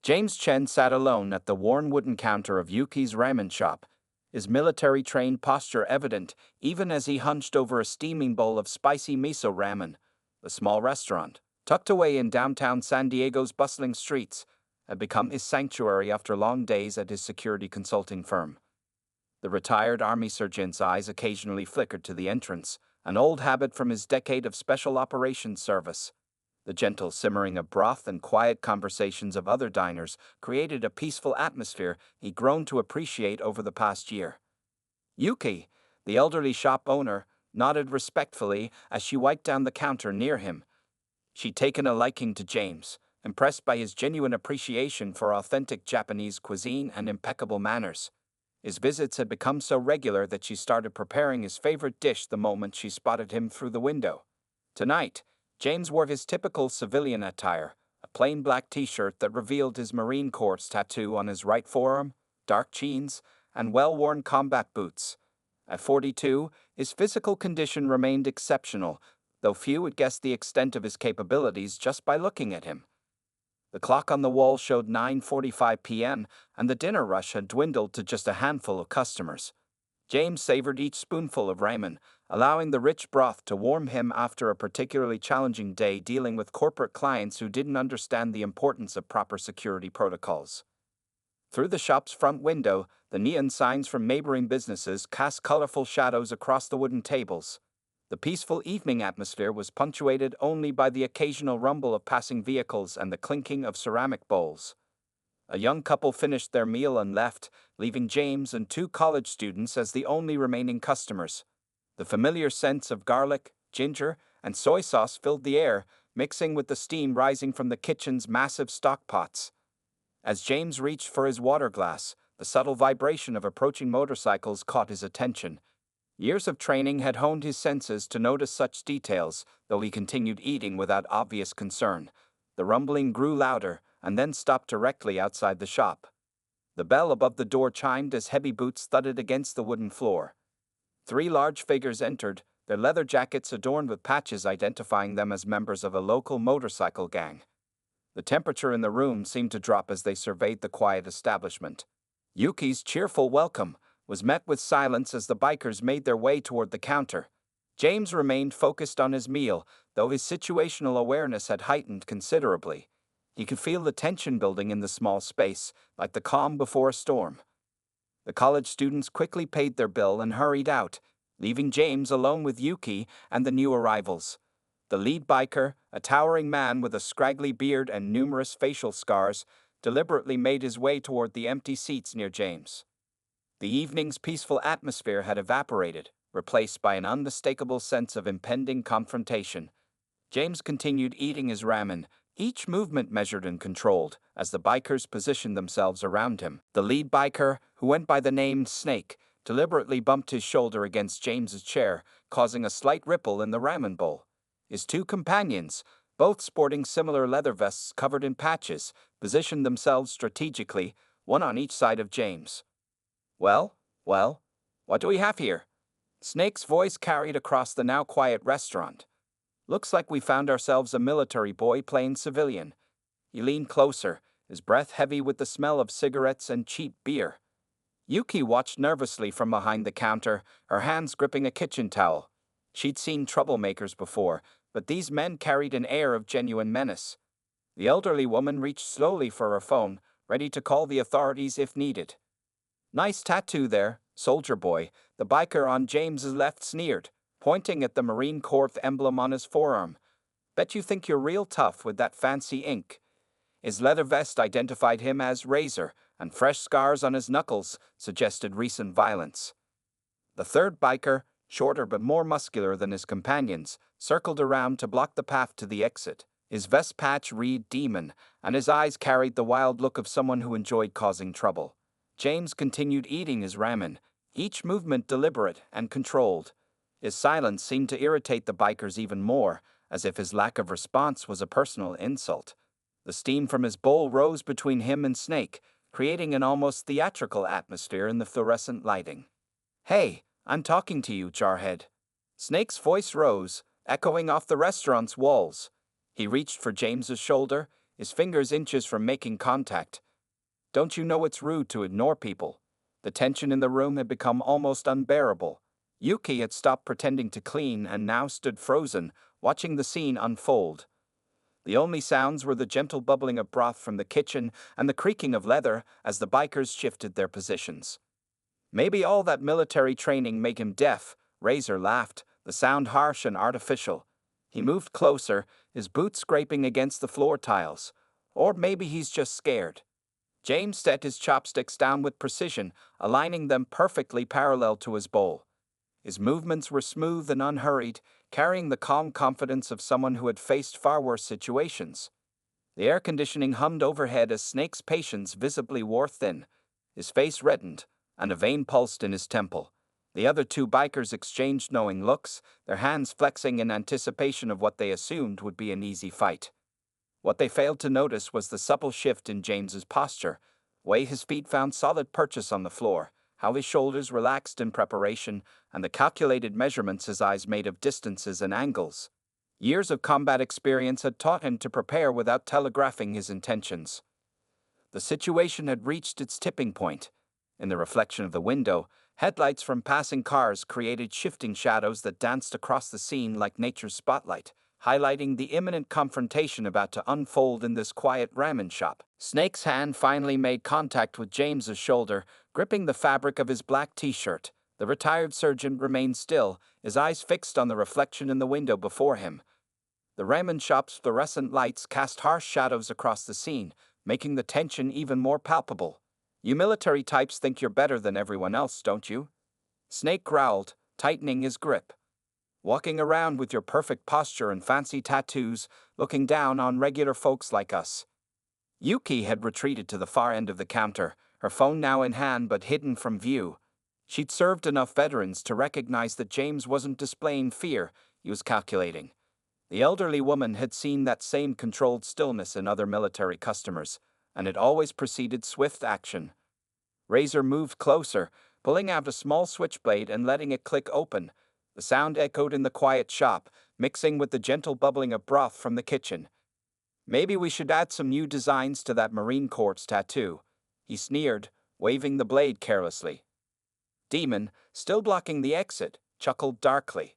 James Chen sat alone at the worn wooden counter of Yuki's ramen shop, his military-trained posture evident even as he hunched over a steaming bowl of spicy miso ramen. The small restaurant, tucked away in downtown San Diego's bustling streets, had become his sanctuary after long days at his security consulting firm. The retired army sergeant's eyes occasionally flickered to the entrance, an old habit from his decade of special operations service. The gentle simmering of broth and quiet conversations of other diners created a peaceful atmosphere he'd grown to appreciate over the past year. Yuki, the elderly shop owner, nodded respectfully as she wiped down the counter near him. She'd taken a liking to James, impressed by his genuine appreciation for authentic Japanese cuisine and impeccable manners. His visits had become so regular that she started preparing his favorite dish the moment she spotted him through the window. Tonight, James wore his typical civilian attire, a plain black t-shirt that revealed his Marine Corps tattoo on his right forearm, dark jeans, and well-worn combat boots. At 42, his physical condition remained exceptional, though few would guess the extent of his capabilities just by looking at him. The clock on the wall showed 9:45 p.m., and the dinner rush had dwindled to just a handful of customers. James savored each spoonful of ramen, allowing the rich broth to warm him after a particularly challenging day dealing with corporate clients who didn't understand the importance of proper security protocols. Through the shop's front window, the neon signs from neighboring businesses cast colorful shadows across the wooden tables. The peaceful evening atmosphere was punctuated only by the occasional rumble of passing vehicles and the clinking of ceramic bowls. A young couple finished their meal and left, leaving James and two college students as the only remaining customers. The familiar scents of garlic, ginger, and soy sauce filled the air, mixing with the steam rising from the kitchen's massive stock pots. As James reached for his water glass, the subtle vibration of approaching motorcycles caught his attention. Years of training had honed his senses to notice such details, though he continued eating without obvious concern. The rumbling grew louder, and then stopped directly outside the shop. The bell above the door chimed as heavy boots thudded against the wooden floor. Three large figures entered, their leather jackets adorned with patches identifying them as members of a local motorcycle gang. The temperature in the room seemed to drop as they surveyed the quiet establishment. Yuki's cheerful welcome was met with silence as the bikers made their way toward the counter. James remained focused on his meal, though his situational awareness had heightened considerably. He could feel the tension building in the small space, like the calm before a storm. The college students quickly paid their bill and hurried out, leaving James alone with Yuki and the new arrivals. The lead biker, a towering man with a scraggly beard and numerous facial scars, deliberately made his way toward the empty seats near James. The evening's peaceful atmosphere had evaporated, replaced by an unmistakable sense of impending confrontation. James continued eating his ramen, each movement measured and controlled, as the bikers positioned themselves around him. The lead biker, who went by the name Snake, deliberately bumped his shoulder against James's chair, causing a slight ripple in the ramen bowl. His two companions, both sporting similar leather vests covered in patches, positioned themselves strategically, one on each side of James. Well, what do we have here? Snake's voice carried across the now quiet restaurant. Looks like we found ourselves a military boy playing civilian. He leaned closer, his breath heavy with the smell of cigarettes and cheap beer. Yuki watched nervously from behind the counter, her hands gripping a kitchen towel. She'd seen troublemakers before, but these men carried an air of genuine menace. The elderly woman reached slowly for her phone, ready to call the authorities if needed. "Nice tattoo there, soldier boy," the biker on James's left sneered, pointing at the Marine Corps emblem on his forearm. "Bet you think you're real tough with that fancy ink." His leather vest identified him as Razor, and fresh scars on his knuckles suggested recent violence. The third biker, shorter but more muscular than his companions, circled around to block the path to the exit. His vest patch read Demon, and his eyes carried the wild look of someone who enjoyed causing trouble. James continued eating his ramen, each movement deliberate and controlled. His silence seemed to irritate the bikers even more, as if his lack of response was a personal insult. The steam from his bowl rose between him and Snake, creating an almost theatrical atmosphere in the fluorescent lighting. "Hey, I'm talking to you, jarhead." Snake's voice rose, echoing off the restaurant's walls. He reached for James's shoulder, his fingers inches from making contact. Don't you know it's rude to ignore people? The tension in the room had become almost unbearable. Yuki had stopped pretending to clean and now stood frozen, watching the scene unfold. The only sounds were the gentle bubbling of broth from the kitchen and the creaking of leather as the bikers shifted their positions. Maybe all that military training made him deaf, Razor laughed, the sound harsh and artificial. He moved closer, his boots scraping against the floor tiles. Or maybe he's just scared. James set his chopsticks down with precision, aligning them perfectly parallel to his bowl. His movements were smooth and unhurried, carrying the calm confidence of someone who had faced far worse situations. The air conditioning hummed overhead as Snake's patience visibly wore thin. His face reddened, and a vein pulsed in his temple. The other two bikers exchanged knowing looks, their hands flexing in anticipation of what they assumed would be an easy fight. What they failed to notice was the supple shift in James's posture, the way his feet found solid purchase on the floor, how his shoulders relaxed in preparation, and the calculated measurements his eyes made of distances and angles. Years of combat experience had taught him to prepare without telegraphing his intentions. The situation had reached its tipping point. In the reflection of the window, headlights from passing cars created shifting shadows that danced across the scene like nature's spotlight, highlighting the imminent confrontation about to unfold in this quiet ramen shop. Snake's hand finally made contact with James's shoulder, gripping the fabric of his black t-shirt. The retired surgeon remained still, his eyes fixed on the reflection in the window before him. The ramen shop's fluorescent lights cast harsh shadows across the scene, making the tension even more palpable. You military types think you're better than everyone else, don't you? Snake growled, tightening his grip. Walking around with your perfect posture and fancy tattoos, looking down on regular folks like us. Yuki had retreated to the far end of the counter, her phone now in hand but hidden from view. She'd served enough veterans to recognize that James wasn't displaying fear, he was calculating. The elderly woman had seen that same controlled stillness in other military customers, and it always preceded swift action. Razor moved closer, pulling out a small switchblade and letting it click open. The sound echoed in the quiet shop, mixing with the gentle bubbling of broth from the kitchen. Maybe we should add some new designs to that Marine Corps tattoo, he sneered, waving the blade carelessly. Demon, still blocking the exit, chuckled darkly.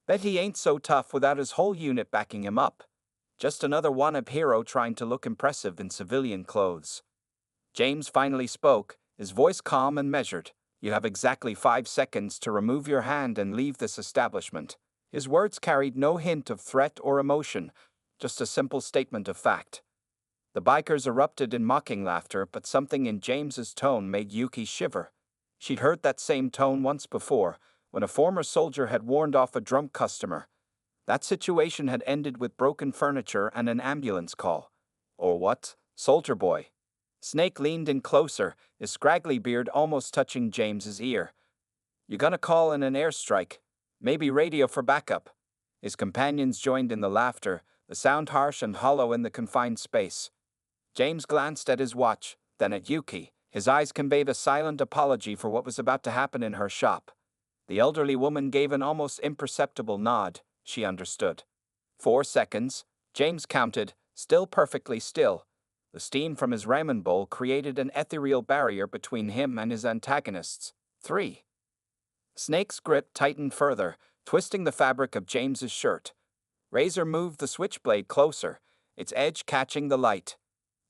Bet he ain't so tough without his whole unit backing him up. Just another one-up hero trying to look impressive in civilian clothes. James finally spoke, his voice calm and measured. You have exactly 5 seconds to remove your hand and leave this establishment. His words carried no hint of threat or emotion, just a simple statement of fact. The bikers erupted in mocking laughter, but something in James's tone made Yuki shiver. She'd heard that same tone once before, when a former soldier had warned off a drunk customer. That situation had ended with broken furniture and an ambulance call. Or what? Soldier boy. Snake leaned in closer, his scraggly beard almost touching James's ear. You gonna call in an airstrike? Maybe radio for backup. His companions joined in the laughter, the sound harsh and hollow in the confined space. James glanced at his watch, then at Yuki. His eyes conveyed a silent apology for what was about to happen in her shop. The elderly woman gave an almost imperceptible nod. She understood. 4 seconds, James counted, still perfectly still. The steam from his ramen bowl created an ethereal barrier between him and his antagonists. 3. Snake's grip tightened further, twisting the fabric of James's shirt. Razor moved the switchblade closer, its edge catching the light.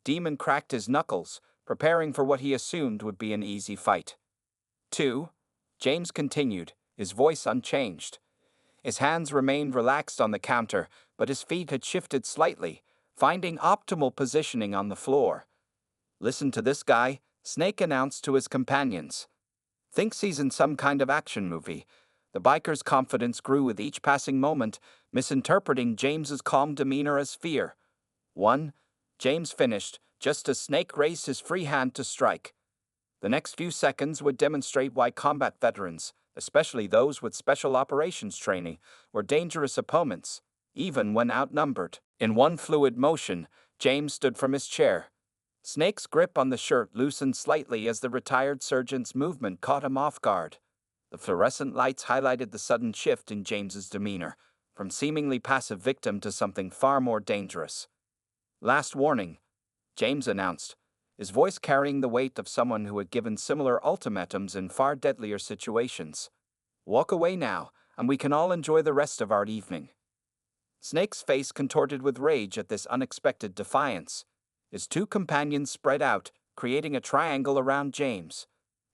Demon cracked his knuckles, preparing for what he assumed would be an easy fight. 2. James continued, his voice unchanged. His hands remained relaxed on the counter, but his feet had shifted slightly, finding optimal positioning on the floor. Listen to this guy, Snake announced to his companions. Thinks he's in some kind of action movie. The biker's confidence grew with each passing moment, misinterpreting James's calm demeanor as fear. 1. James finished, just as Snake raised his free hand to strike. The next few seconds would demonstrate why combat veterans, especially those with special operations training, were dangerous opponents, even when outnumbered. In one fluid motion, James stood from his chair. Snake's grip on the shirt loosened slightly as the retired surgeon's movement caught him off guard. The fluorescent lights highlighted the sudden shift in James's demeanor, from seemingly passive victim to something far more dangerous. Last warning, James announced, his voice carrying the weight of someone who had given similar ultimatums in far deadlier situations. Walk away now, and we can all enjoy the rest of our evening. Snake's face contorted with rage at this unexpected defiance. His two companions spread out, creating a triangle around James.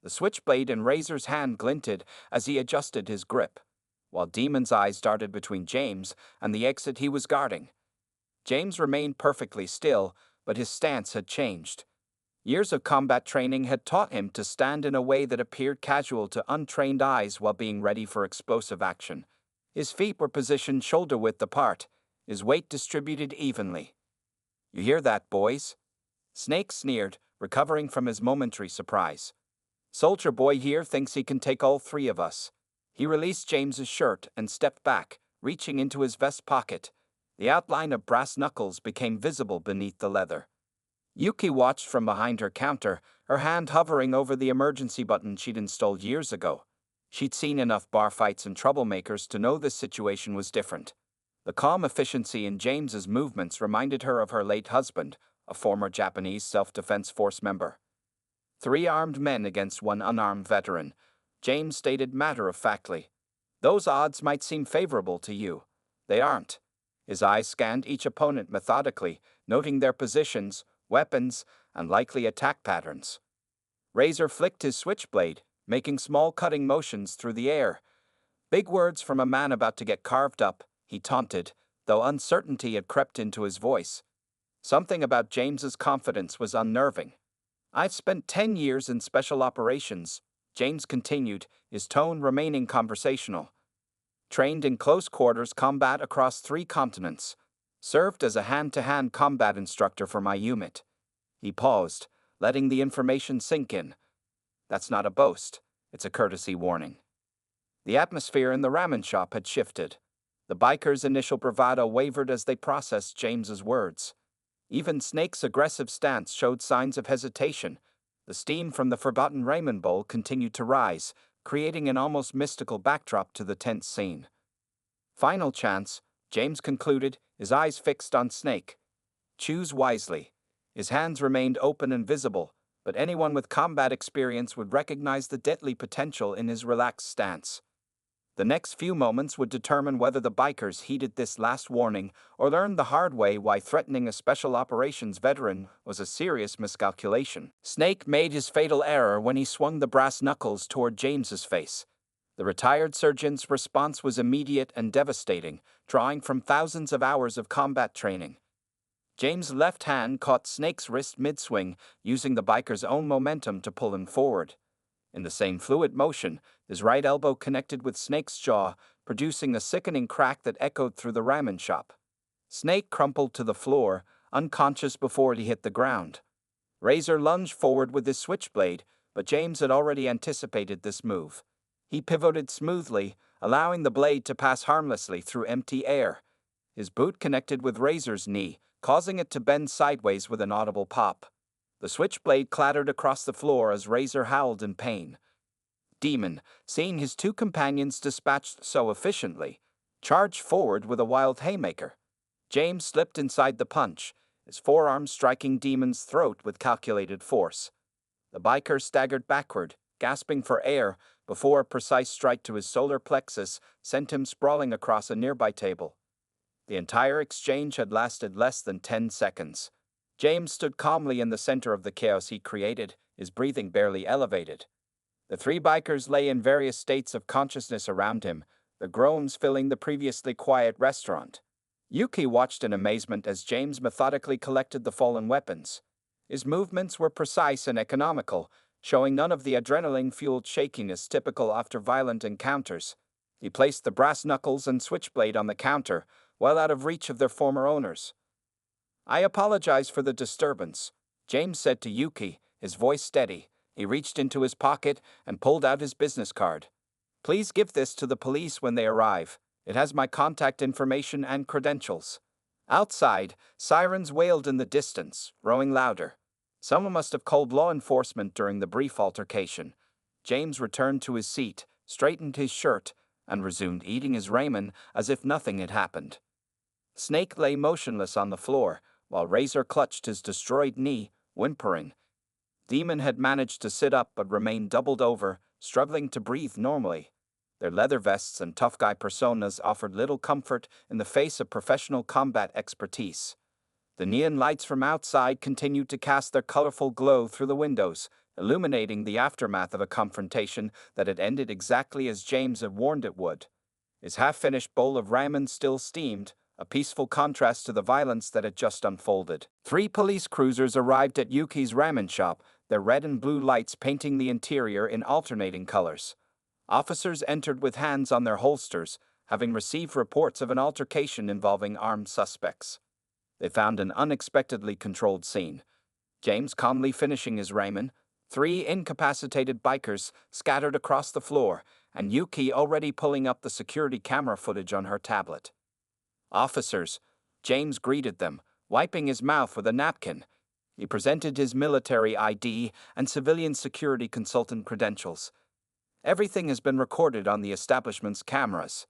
The switchblade in Razor's hand glinted as he adjusted his grip, while Demon's eyes darted between James and the exit he was guarding. James remained perfectly still, but his stance had changed. Years of combat training had taught him to stand in a way that appeared casual to untrained eyes while being ready for explosive action. His feet were positioned shoulder-width apart, his weight distributed evenly. "You hear that, boys?" Snake sneered, recovering from his momentary surprise. "Soldier Boy here thinks he can take all three of us." He released James's shirt and stepped back, reaching into his vest pocket. The outline of brass knuckles became visible beneath the leather. Yuki watched from behind her counter, her hand hovering over the emergency button she'd installed years ago. She'd seen enough bar fights and troublemakers to know this situation was different. The calm efficiency in James's movements reminded her of her late husband, a former Japanese self-defense force member. 3 armed men against 1 unarmed veteran, James stated matter-of-factly. "Those odds might seem favorable to you. They aren't." His eyes scanned each opponent methodically, noting their positions, weapons, and likely attack patterns. Razor flicked his switchblade, making small cutting motions through the air. "Big words from a man about to get carved up," he taunted, though uncertainty had crept into his voice. Something about James's confidence was unnerving. "I've spent 10 years in special operations," James continued, his tone remaining conversational. "Trained in close quarters combat across 3 continents. Served as a hand-to-hand combat instructor for my unit." He paused, letting the information sink in. "That's not a boast, it's a courtesy warning." The atmosphere in the ramen shop had shifted. The bikers' initial bravado wavered as they processed James's words. Even Snake's aggressive stance showed signs of hesitation. The steam from the forgotten ramen bowl continued to rise, creating an almost mystical backdrop to the tense scene. "Final chance," James concluded, his eyes fixed on Snake. "Choose wisely." His hands remained open and visible, but anyone with combat experience would recognize the deadly potential in his relaxed stance. The next few moments would determine whether the bikers heeded this last warning or learned the hard way why threatening a special operations veteran was a serious miscalculation. Snake made his fatal error when he swung the brass knuckles toward James's face. The retired surgeon's response was immediate and devastating, drawing from thousands of hours of combat training. James' left hand caught Snake's wrist mid-swing, using the biker's own momentum to pull him forward. In the same fluid motion, his right elbow connected with Snake's jaw, producing a sickening crack that echoed through the ramen shop. Snake crumpled to the floor, unconscious before he hit the ground. Razor lunged forward with his switchblade, but James had already anticipated this move. He pivoted smoothly, allowing the blade to pass harmlessly through empty air. His boot connected with Razor's knee, causing it to bend sideways with an audible pop. The switchblade clattered across the floor as Razor howled in pain. Demon, seeing his 2 companions dispatched so efficiently, charged forward with a wild haymaker. James slipped inside the punch, his forearm striking Demon's throat with calculated force. The biker staggered backward, gasping for air, before a precise strike to his solar plexus sent him sprawling across a nearby table. The entire exchange had lasted less than 10 seconds. James stood calmly in the center of the chaos he created, his breathing barely elevated. The 3 bikers lay in various states of consciousness around him, the groans filling the previously quiet restaurant. Yuki watched in amazement as James methodically collected the fallen weapons. His movements were precise and economical, showing none of the adrenaline-fueled shakiness typical after violent encounters. He placed the brass knuckles and switchblade on the counter, well out of reach of their former owners. "I apologize for the disturbance," James said to Yuki, his voice steady. He reached into his pocket and pulled out his business card. "Please give this to the police when they arrive. It has my contact information and credentials." Outside, sirens wailed in the distance, growing louder. Someone must have called law enforcement during the brief altercation. James returned to his seat, straightened his shirt, and resumed eating his ramen as if nothing had happened. Snake lay motionless on the floor, while Razor clutched his destroyed knee, whimpering. Demon had managed to sit up but remained doubled over, struggling to breathe normally. Their leather vests and tough guy personas offered little comfort in the face of professional combat expertise. The neon lights from outside continued to cast their colorful glow through the windows, illuminating the aftermath of a confrontation that had ended exactly as James had warned it would. His half-finished bowl of ramen still steamed, a peaceful contrast to the violence that had just unfolded. 3 police cruisers arrived at Yuki's ramen shop, their red and blue lights painting the interior in alternating colors. Officers entered with hands on their holsters, having received reports of an altercation involving armed suspects. They found an unexpectedly controlled scene. James calmly finishing his ramen, 3 incapacitated bikers scattered across the floor, and Yuki already pulling up the security camera footage on her tablet. "Officers," James greeted them, wiping his mouth with a napkin. He presented his military ID and civilian security consultant credentials. "Everything has been recorded on the establishment's cameras.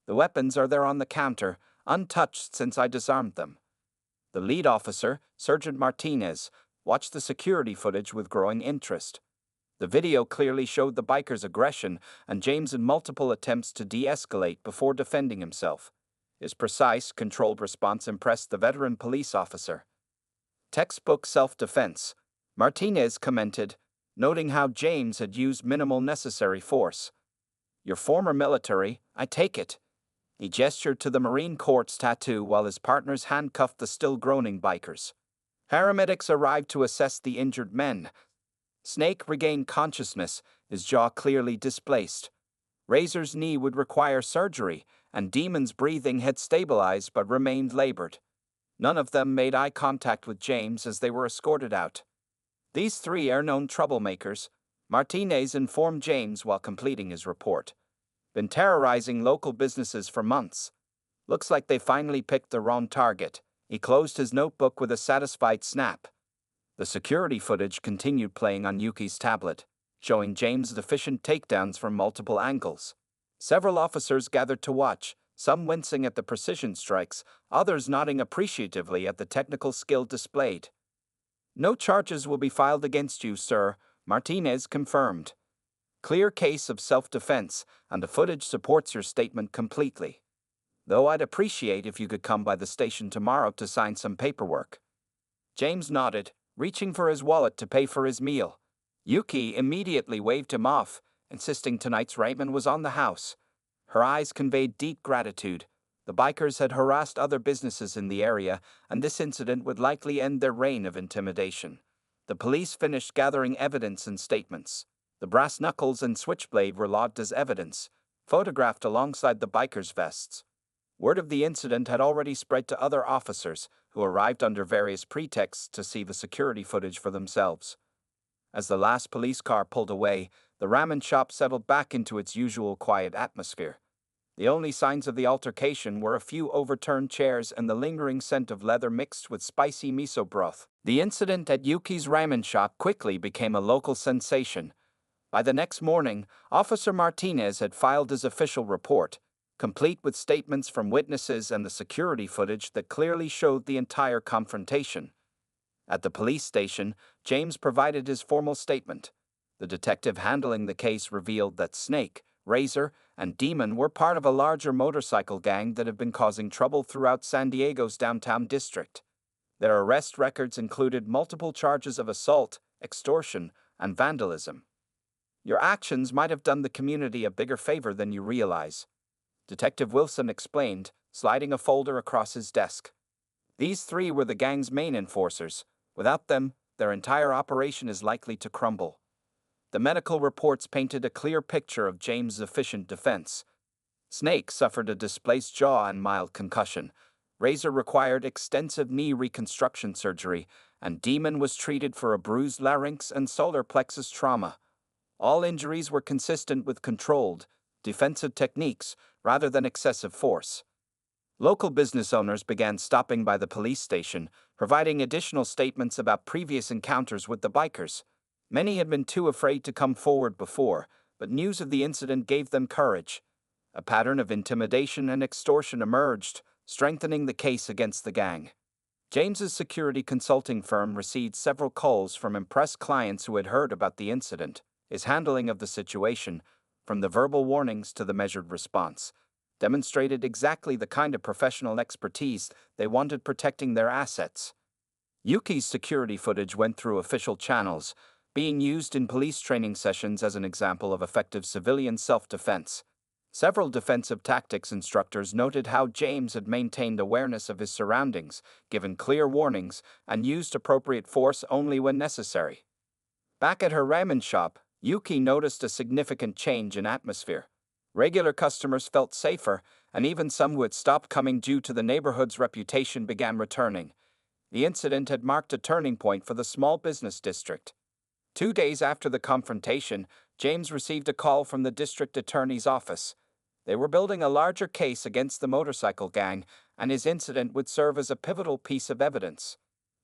The weapons are there on the counter, untouched since I disarmed them." The lead officer, Sergeant Martinez, watched the security footage with growing interest. The video clearly showed the biker's aggression and James' multiple attempts to de-escalate before defending himself. His precise, controlled response impressed the veteran police officer. "Textbook self-defense," Martinez commented, noting how James had used minimal necessary force. "Your former military, I take it." He gestured to the Marine Corps tattoo while his partners handcuffed the still groaning bikers. Paramedics arrived to assess the injured men. Snake regained consciousness, his jaw clearly displaced. Razor's knee would require surgery, and Demon's breathing had stabilized but remained labored. None of them made eye contact with James as they were escorted out. "These 3 are known troublemakers," Martinez informed James while completing his report. "Been terrorizing local businesses for months. Looks like they finally picked the wrong target." He closed his notebook with a satisfied snap. The security footage continued playing on Yuki's tablet, showing James' efficient takedowns from multiple angles. Several officers gathered to watch, some wincing at the precision strikes, others nodding appreciatively at the technical skill displayed. "No charges will be filed against you, sir," Martinez confirmed. "Clear case of self-defense, and the footage supports your statement completely. Though I'd appreciate if you could come by the station tomorrow to sign some paperwork." James nodded, reaching for his wallet to pay for his meal. Yuki immediately waved him off, insisting tonight's ramen was on the house. Her eyes conveyed deep gratitude. The bikers had harassed other businesses in the area, and this incident would likely end their reign of intimidation. The police finished gathering evidence and statements. The brass knuckles and switchblade were logged as evidence, photographed alongside the bikers' vests. Word of the incident had already spread to other officers, who arrived under various pretexts to see the security footage for themselves. As the last police car pulled away, the ramen shop settled back into its usual quiet atmosphere. The only signs of the altercation were a few overturned chairs and the lingering scent of leather mixed with spicy miso broth. The incident at Yuki's ramen shop quickly became a local sensation. By the next morning, Officer Martinez had filed his official report, complete with statements from witnesses and the security footage that clearly showed the entire confrontation. At the police station, James provided his formal statement. The detective handling the case revealed that Snake, Razor, and Demon were part of a larger motorcycle gang that had been causing trouble throughout San Diego's downtown district. Their arrest records included multiple charges of assault, extortion, and vandalism. "Your actions might have done the community a bigger favor than you realize," Detective Wilson explained, sliding a folder across his desk. "These 3 were the gang's main enforcers. Without them, their entire operation is likely to crumble." The medical reports painted a clear picture of James' efficient defense. Snake suffered a displaced jaw and mild concussion. Razor required extensive knee reconstruction surgery, and Demon was treated for a bruised larynx and solar plexus trauma. All injuries were consistent with controlled, defensive techniques rather than excessive force. Local business owners began stopping by the police station, providing additional statements about previous encounters with the bikers. Many had been too afraid to come forward before, but news of the incident gave them courage. A pattern of intimidation and extortion emerged, strengthening the case against the gang. James's security consulting firm received several calls from impressed clients who had heard about the incident. His handling of the situation, from the verbal warnings to the measured response, demonstrated exactly the kind of professional expertise they wanted protecting their assets. Yuki's security footage went through official channels, being used in police training sessions as an example of effective civilian self-defense. Several defensive tactics instructors noted how James had maintained awareness of his surroundings, given clear warnings, and used appropriate force only when necessary. Back at her ramen shop, Yuki noticed a significant change in atmosphere. Regular customers felt safer, and even some who had stopped coming due to the neighborhood's reputation began returning. The incident had marked a turning point for the small business district. 2 days after the confrontation, James received a call from the district attorney's office. They were building a larger case against the motorcycle gang, and his incident would serve as a pivotal piece of evidence.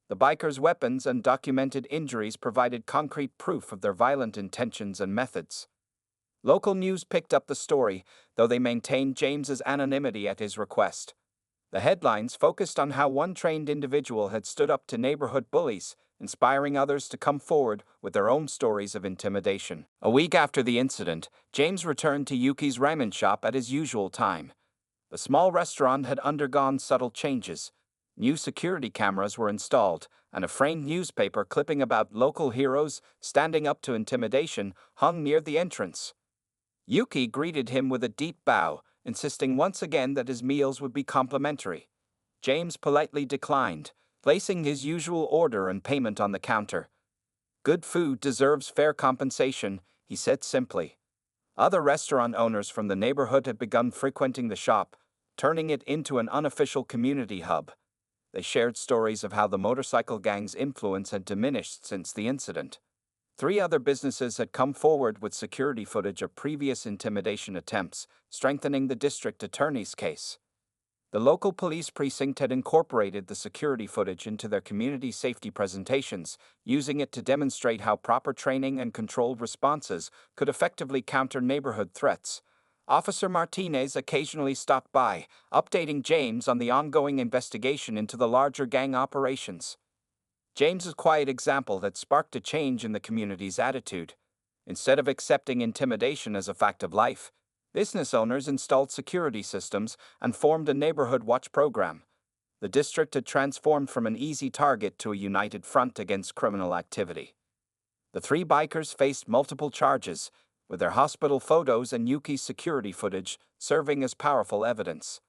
The bikers' weapons and documented injuries provided concrete proof of their violent intentions and methods. Local news picked up the story, though they maintained James's anonymity at his request. The headlines focused on how one trained individual had stood up to neighborhood bullies, inspiring others to come forward with their own stories of intimidation. A week after the incident, James returned to Yuki's ramen shop at his usual time. The small restaurant had undergone subtle changes. New security cameras were installed, and a framed newspaper clipping about local heroes standing up to intimidation hung near the entrance. Yuki greeted him with a deep bow, insisting once again that his meals would be complimentary. James politely declined, placing his usual order and payment on the counter. "Good food deserves fair compensation," he said simply. Other restaurant owners from the neighborhood had begun frequenting the shop, turning it into an unofficial community hub. They shared stories of how the motorcycle gang's influence had diminished since the incident. 3 other businesses had come forward with security footage of previous intimidation attempts, strengthening the district attorney's case. The local police precinct had incorporated the security footage into their community safety presentations, using it to demonstrate how proper training and controlled responses could effectively counter neighborhood threats. Officer Martinez occasionally stopped by, updating James on the ongoing investigation into the larger gang operations. James's quiet example had sparked a change in the community's attitude. Instead of accepting intimidation as a fact of life, business owners installed security systems and formed a neighborhood watch program. The district had transformed from an easy target to a united front against criminal activity. The 3 bikers faced multiple charges, with their hospital photos and Yuki's security footage serving as powerful evidence.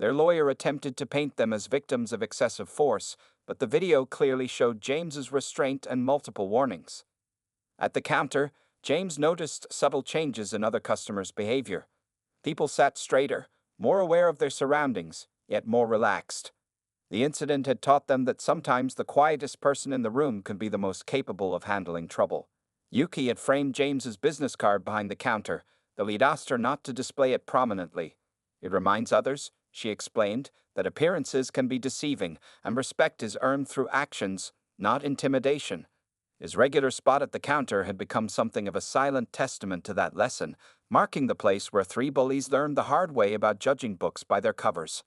Their lawyer attempted to paint them as victims of excessive force, but the video clearly showed James's restraint and multiple warnings. At the counter, James noticed subtle changes in other customers' behavior. People sat straighter, more aware of their surroundings, yet more relaxed. The incident had taught them that sometimes the quietest person in the room can be the most capable of handling trouble. Yuki had framed James's business card behind the counter, though he'd asked her not to display it prominently. "It reminds others," she explained, "that appearances can be deceiving, and respect is earned through actions, not intimidation." His regular spot at the counter had become something of a silent testament to that lesson, marking the place where 3 bullies learned the hard way about judging books by their covers.